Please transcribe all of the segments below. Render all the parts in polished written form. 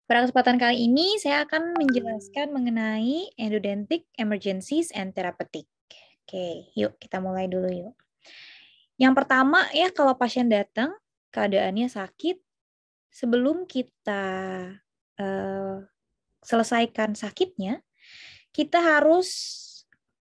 Pada kesempatan kali ini, saya akan menjelaskan mengenai endodontic emergencies and therapeutic. Oke, yuk kita mulai dulu yuk. Yang pertama ya, kalau pasien datang, keadaannya sakit, sebelum kita selesaikan sakitnya, kita harus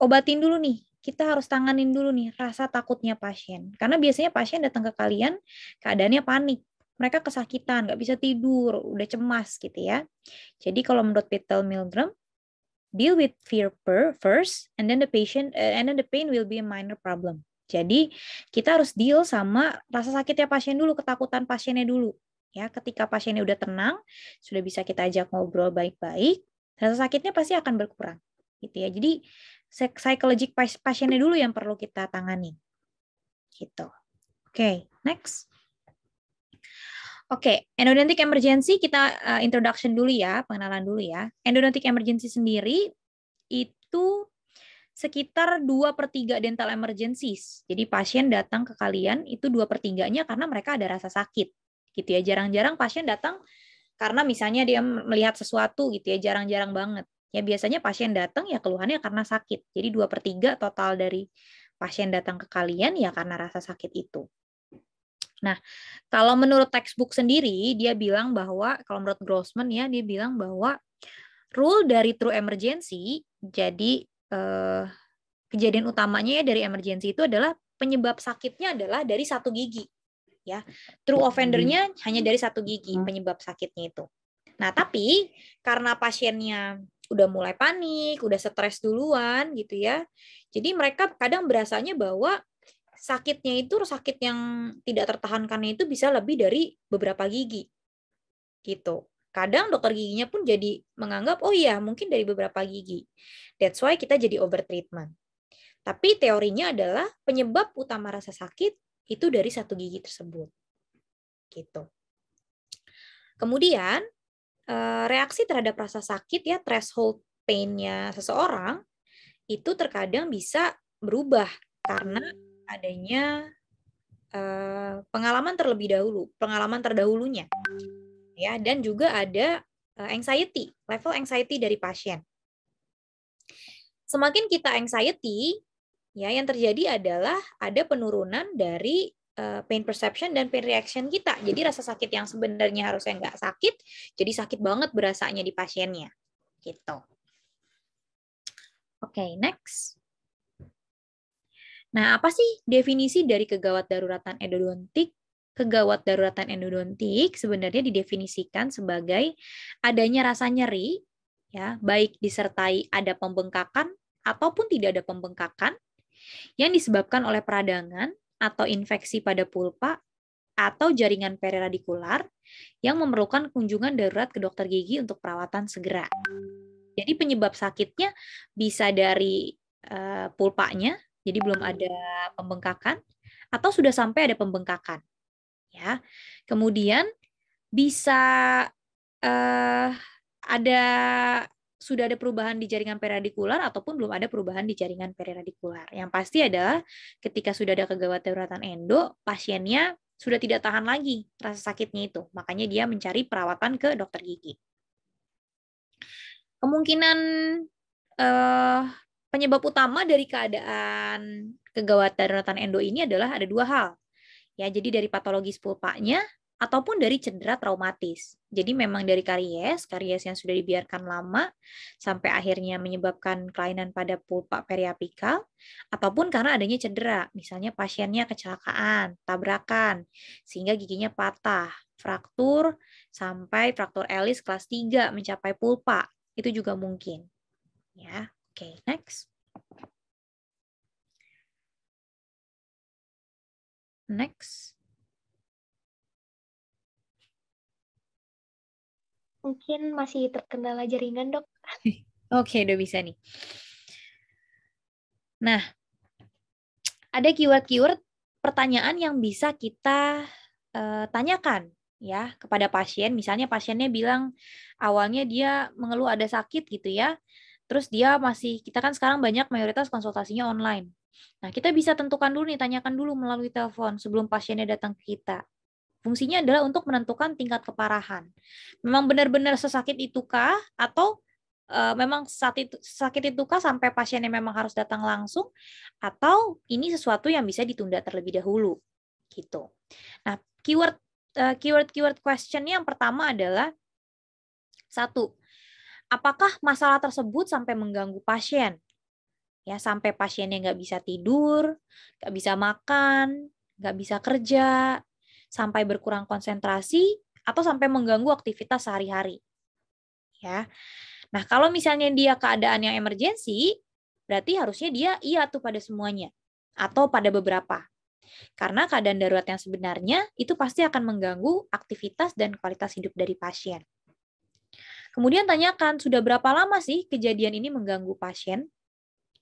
obatin dulu nih. Kita harus tanganin dulu nih rasa takutnya pasien. Karena biasanya pasien datang ke kalian keadaannya panik. Mereka kesakitan, nggak bisa tidur, udah cemas gitu ya. Jadi kalau menurut Peter Milgram, deal with fear first, and then the pain will be a minor problem. Jadi kita harus deal sama rasa sakitnya pasien dulu, ketakutan pasiennya dulu. Ya, ketika pasiennya udah tenang, sudah bisa kita ajak ngobrol baik-baik, rasa sakitnya pasti akan berkurang. Gitu ya. Jadi psikologik pasiennya dulu yang perlu kita tangani. Gitu. Oke, next. Oke, endodontic emergency kita introduction dulu ya, pengenalan dulu ya. Endodontic emergency sendiri itu sekitar 2/3 dental emergencies. Jadi pasien datang ke kalian itu 2/3-nya karena mereka ada rasa sakit. Gitu ya. Jarang-jarang pasien datang karena misalnya dia melihat sesuatu gitu ya, jarang-jarang banget. Ya biasanya pasien datang ya keluhannya karena sakit. Jadi 2/3 total dari pasien datang ke kalian ya karena rasa sakit itu. Nah, kalau menurut textbook sendiri, dia bilang bahwa, kalau menurut Grossman ya, dia bilang bahwa rule dari true emergency, jadi kejadian utamanya ya dari emergency itu adalah penyebab sakitnya adalah dari satu gigi. Ya, true offendernya hanya dari satu gigi penyebab sakitnya itu. Nah, tapi karena pasiennya udah mulai panik, udah stres duluan gitu ya, jadi mereka kadang berasanya bahwa sakitnya itu sakit yang tidak tertahankannya itu bisa lebih dari beberapa gigi gitu. Kadang dokter giginya pun jadi menganggap oh iya mungkin dari beberapa gigi. That's why kita jadi over treatment. Tapi teorinya adalah penyebab utama rasa sakit itu dari satu gigi tersebut. Gitu. Kemudian reaksi terhadap rasa sakit ya threshold pain-nya seseorang itu terkadang bisa berubah karena adanya pengalaman terlebih dahulu, pengalaman terdahulunya, ya, dan juga ada anxiety, level anxiety dari pasien. Semakin kita anxiety, ya, yang terjadi adalah ada penurunan dari pain perception dan pain reaction kita. Jadi rasa sakit yang sebenarnya harusnya nggak sakit, jadi sakit banget berasanya di pasiennya, gitu. Oke, next. Nah, apa sih definisi dari kegawat daruratan endodontik? Kegawat daruratan endodontik sebenarnya didefinisikan sebagai adanya rasa nyeri, ya, baik disertai ada pembengkakan ataupun tidak ada pembengkakan yang disebabkan oleh peradangan atau infeksi pada pulpa atau jaringan periradikular yang memerlukan kunjungan darurat ke dokter gigi untuk perawatan segera. Jadi penyebab sakitnya bisa dari pulpanya, jadi belum ada pembengkakan, atau sudah sampai ada pembengkakan. Ya, kemudian bisa ada sudah ada perubahan di jaringan periradikular ataupun belum ada perubahan di jaringan periradikular. Yang pasti adalah ketika sudah ada kegawat daruratan endo, pasiennya sudah tidak tahan lagi rasa sakitnya itu. Makanya dia mencari perawatan ke dokter gigi. Kemungkinan penyebab utama dari keadaan kegawat daruratan endo ini adalah ada dua hal. Ya, jadi dari patologis pulpanya ataupun dari cedera traumatis. Jadi memang dari karies yang sudah dibiarkan lama sampai akhirnya menyebabkan kelainan pada pulpa periapikal ataupun karena adanya cedera, misalnya pasiennya kecelakaan, tabrakan sehingga giginya patah, fraktur sampai fraktur Ellis kelas 3 mencapai pulpa. Itu juga mungkin. Ya, oke, next. Next. Mungkin masih terkendala jaringan, Dok. Oke, udah bisa nih. Nah, ada keyword-keyword pertanyaan yang bisa kita tanyakan ya kepada pasien. Misalnya pasiennya bilang awalnya dia mengeluh ada sakit gitu ya. Terus dia kita kan sekarang banyak mayoritas konsultasinya online. Nah, kita bisa tentukan dulu nih, tanyakan dulu melalui telepon sebelum pasiennya datang ke kita. Fungsinya adalah untuk menentukan tingkat keparahan. Memang benar-benar sesakit itukah atau memang sakit itukah sampai pasiennya memang harus datang langsung, atau ini sesuatu yang bisa ditunda terlebih dahulu gitu. Nah, keyword question-nya yang pertama adalah satu, apakah masalah tersebut sampai mengganggu pasien? Ya, sampai pasiennya nggak bisa tidur, nggak bisa makan, nggak bisa kerja, sampai berkurang konsentrasi, atau sampai mengganggu aktivitas sehari-hari. Ya. Nah, kalau misalnya dia keadaan yang emergensi, berarti harusnya dia iya tuh pada semuanya, atau pada beberapa. Karena keadaan darurat yang sebenarnya itu pasti akan mengganggu aktivitas dan kualitas hidup dari pasien. Kemudian tanyakan, sudah berapa lama sih kejadian ini mengganggu pasien?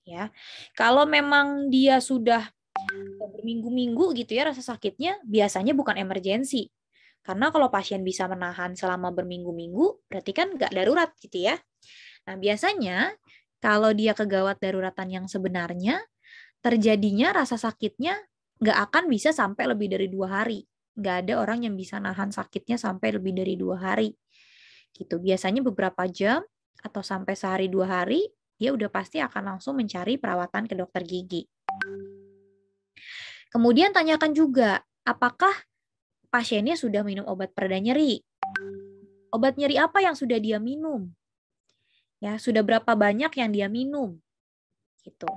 Ya, kalau memang dia sudah berminggu-minggu gitu ya rasa sakitnya, biasanya bukan emergensi. Karena kalau pasien bisa menahan selama berminggu-minggu, berarti kan nggak darurat gitu ya. Nah, biasanya kalau dia kegawat daruratan yang sebenarnya, terjadinya rasa sakitnya nggak akan bisa sampai lebih dari 2 hari. Nggak ada orang yang bisa nahan sakitnya sampai lebih dari 2 hari. Gitu. Biasanya beberapa jam atau sampai sehari 2 hari, dia udah pasti akan langsung mencari perawatan ke dokter gigi. Kemudian tanyakan juga, apakah pasiennya sudah minum obat pereda nyeri? Obat nyeri apa yang sudah dia minum? Ya, sudah berapa banyak yang dia minum? Gitu.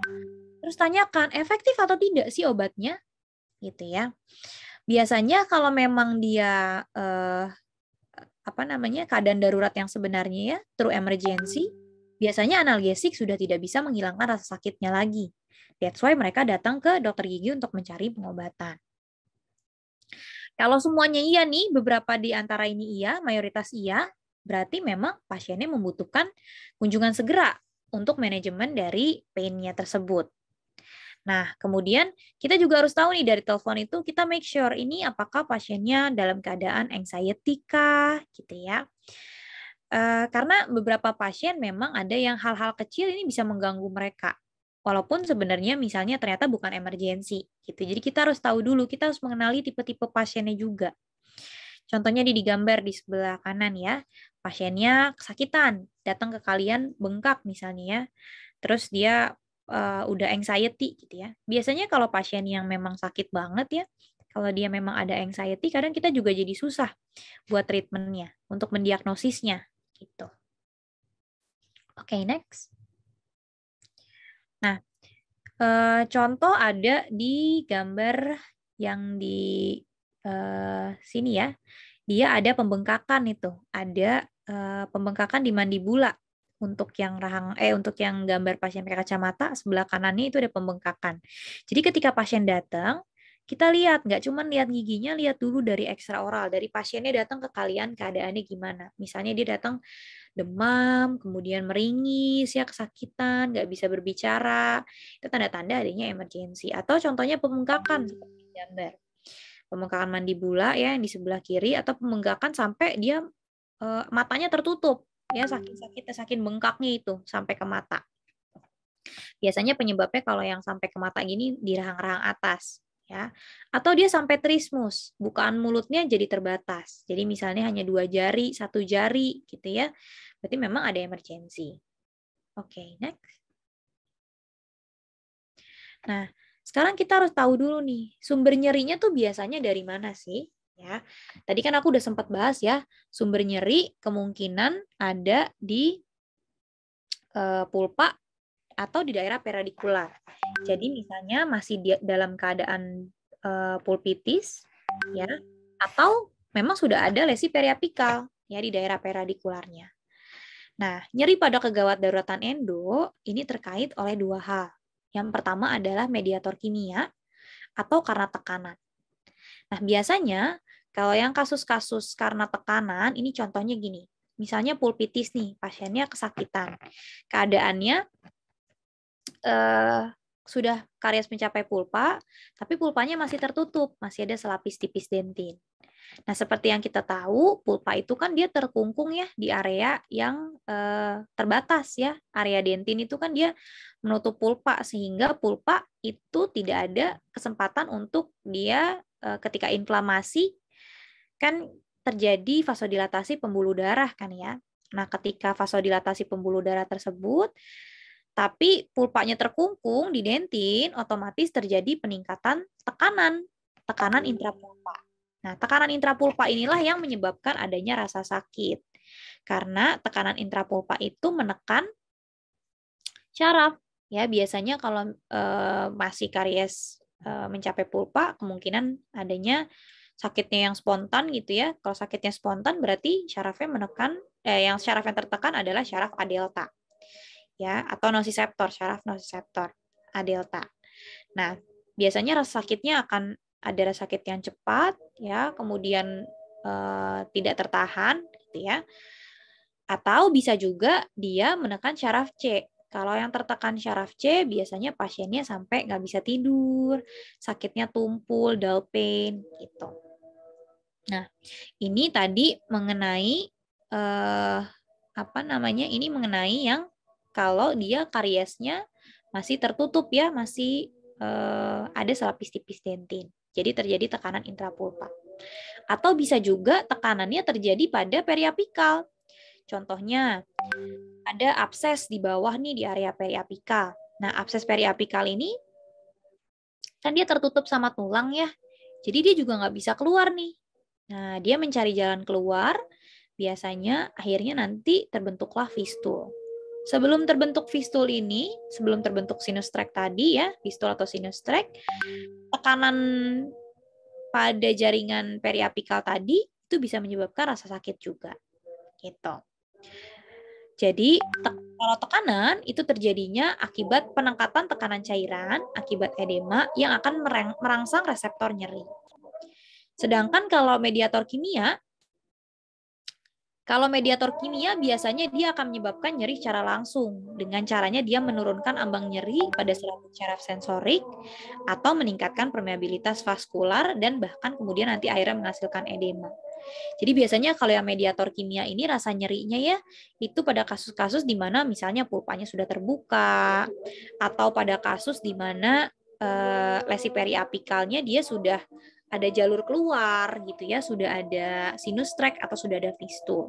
Terus tanyakan, efektif atau tidak sih obatnya? Gitu ya. Biasanya kalau memang dia keadaan darurat yang sebenarnya ya, true emergency, biasanya analgesik sudah tidak bisa menghilangkan rasa sakitnya lagi. That's why mereka datang ke dokter gigi untuk mencari pengobatan. Kalau semuanya iya nih, beberapa di antara ini iya, mayoritas iya, berarti memang pasiennya membutuhkan kunjungan segera untuk manajemen dari pain-nya tersebut. Nah, kemudian kita juga harus tahu nih dari telepon itu kita make sure ini apakah pasiennya dalam keadaan anxiety kah, gitu ya. Karena beberapa pasien memang ada yang hal-hal kecil ini bisa mengganggu mereka. Walaupun sebenarnya misalnya ternyata bukan emergensi gitu. Jadi kita harus tahu dulu, kita harus mengenali tipe-tipe pasiennya juga. Contohnya di gambar di sebelah kanan ya. Pasiennya kesakitan, datang ke kalian bengkak misalnya ya. Terus dia udah anxiety gitu ya. Biasanya kalau pasien yang memang sakit banget ya, kalau dia memang ada anxiety, kadang kita juga jadi susah buat treatmentnya, untuk mendiagnosisnya gitu. Oke, next. Nah, contoh ada di gambar yang di sini ya. Dia ada pembengkakan itu, ada pembengkakan di mandibula. Untuk yang untuk yang gambar pasien pakai kacamata, sebelah kanannya itu ada pembengkakan. Jadi ketika pasien datang, kita lihat, nggak cuma lihat giginya, lihat dulu dari ekstraoral, dari pasiennya datang ke kalian keadaannya gimana. Misalnya dia datang demam, kemudian meringis, ya kesakitan, nggak bisa berbicara, itu tanda-tanda adanya emergensi. Atau contohnya pembengkakan seperti gambar. Pembengkakan mandibula ya yang di sebelah kiri, atau pembengkakan sampai dia matanya tertutup, ya saking bengkaknya itu sampai ke mata. Biasanya penyebabnya kalau yang sampai ke mata gini di rahang-rahang atas. Ya, atau dia sampai trismus, bukaan mulutnya jadi terbatas. Jadi misalnya hanya 2 jari, 1 jari gitu ya. Berarti memang ada emergensi. Oke, next. Nah, sekarang kita harus tahu dulu nih, sumber nyerinya tuh biasanya dari mana sih? Ya, tadi kan aku udah sempat bahas ya, sumber nyeri kemungkinan ada di pulpa atau di daerah peradikular. Jadi misalnya masih dalam keadaan pulpitis, ya, atau memang sudah ada lesi periapikal ya di daerah peradikularnya. Nah, nyeri pada kegawat daruratan endo ini terkait oleh 2 hal. Yang pertama adalah mediator kimia atau karena tekanan. Nah, biasanya kalau yang kasus-kasus karena tekanan, ini contohnya gini. Misalnya pulpitis nih, pasiennya kesakitan. Keadaannya sudah karies mencapai pulpa, tapi pulpanya masih tertutup, masih ada selapis tipis dentin. Nah, seperti yang kita tahu, pulpa itu kan dia terkungkung ya di area yang terbatas ya. Area dentin itu kan dia menutup pulpa, sehingga pulpa itu tidak ada kesempatan untuk dia ketika inflamasi kan terjadi vasodilatasi pembuluh darah kan ya. Nah, ketika vasodilatasi pembuluh darah tersebut, tapi pulpanya terkungkung di dentin, otomatis terjadi peningkatan tekanan intrapulpa. Nah, tekanan intrapulpa inilah yang menyebabkan adanya rasa sakit. Karena tekanan intrapulpa itu menekan syaraf. Ya, biasanya kalau masih karies mencapai pulpa, kemungkinan adanya sakitnya yang spontan gitu ya. Kalau sakitnya spontan berarti syarafnya menekan, yang syaraf yang tertekan adalah syaraf A delta. Ya, atau nosiseptor, syaraf nosiseptor A delta. Nah, biasanya rasa sakitnya akan ada rasa sakit yang cepat, ya, kemudian tidak tertahan, gitu ya. Atau bisa juga dia menekan syaraf C. Kalau yang tertekan syaraf C, biasanya pasiennya sampai nggak bisa tidur, sakitnya tumpul, dull pain, gitu. Nah, ini tadi mengenai ini mengenai yang kalau dia kariesnya masih tertutup ya, masih ada selapis tipis dentin. Jadi terjadi tekanan intrapulpa. Atau bisa juga tekanannya terjadi pada periapikal. Contohnya, ada abses di bawah nih di area periapikal. Nah, abses periapikal ini kan dia tertutup sama tulang ya. Jadi dia juga nggak bisa keluar nih. Nah, dia mencari jalan keluar, biasanya akhirnya nanti terbentuklah fistul. Sebelum terbentuk fistul ini, sebelum terbentuk sinus tract tadi ya, fistul atau sinus tract, tekanan pada jaringan periapikal tadi itu bisa menyebabkan rasa sakit juga. Gitu. Jadi, kalau tekanan itu terjadinya akibat peningkatan tekanan cairan akibat edema yang akan merangsang reseptor nyeri. Sedangkan kalau mediator kimia biasanya dia akan menyebabkan nyeri secara langsung. Dengan caranya dia menurunkan ambang nyeri pada selaput syaraf sensorik atau meningkatkan permeabilitas vaskular dan bahkan kemudian nanti akhirnya menghasilkan edema. Jadi biasanya kalau yang mediator kimia ini rasa nyerinya ya itu pada kasus-kasus di mana misalnya pulpanya sudah terbuka atau pada kasus di mana lesi periapikalnya dia sudah ada jalur keluar gitu ya, sudah ada sinus tract atau sudah ada fistul.